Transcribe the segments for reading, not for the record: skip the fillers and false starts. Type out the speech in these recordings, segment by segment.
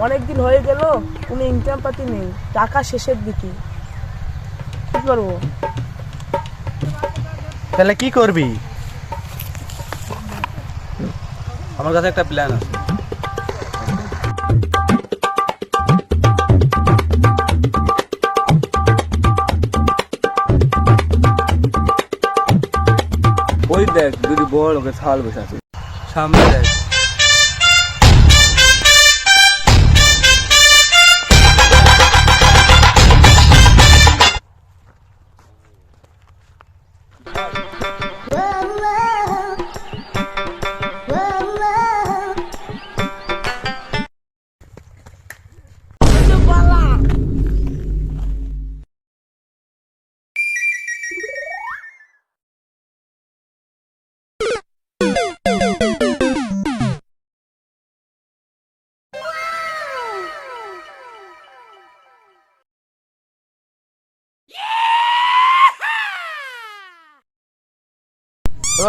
অনেকদিন হয়ে গেল, কোনো ইনকাম পাতি নেই, টাকা শেষের দিকে। কি করবো? তাহলে কি করবি? আমার কাছে একটা প্ল্যান আছে। ওই দেখ, দুটি বড় লোকের ছাল বসে আছে সামনে, দেখ।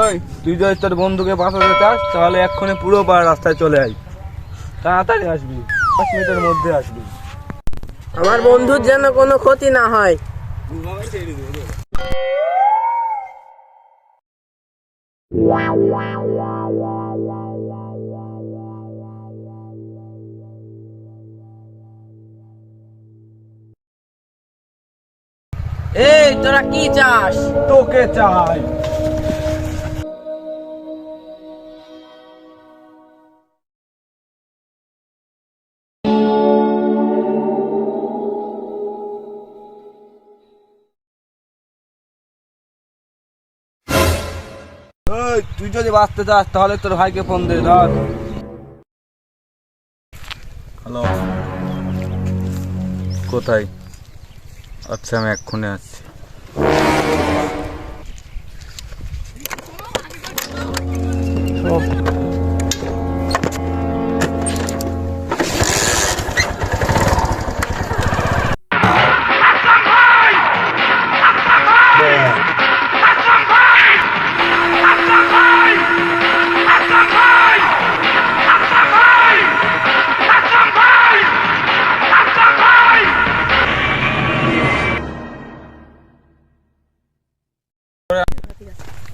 ওই, তুই যদি তোর বন্ধুকে বাঁচাতে চাস তাহলে এক্ষুনি পুরো পাড়া রাস্তায় চলে আয়। তাড়াতাড়ি আসবি, 5 মিনিটের মধ্যে আসবি। আমার বন্ধুর যেন কোনো ক্ষতি না হয়। এই, তোরা কি চাস? তোকে চাই। তুই যদি বাঁচতে চাস তাহলে তোর ভাইকে ফোন দে, ধর। হ্যালো, কোথায়? আচ্ছা, আমি এক্ষুনি আসছি।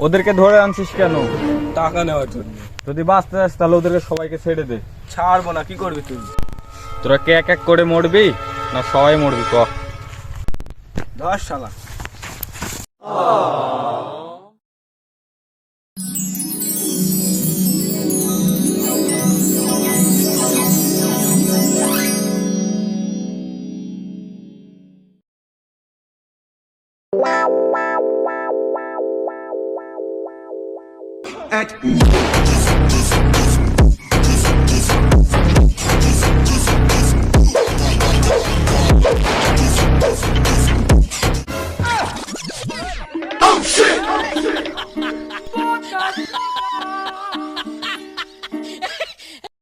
ওদেরকে ধরে আনছিস কেন? টাকা নেওয়ার জন্য। যদি বাঁচতে চাস তাহলে ওদেরকে সবাইকে ছেড়ে দে। ছাড়বো না। কি করবি তুই? তোরা কে এক এক করে মরবি না সবাই মরবি? ক, 10 শালা। At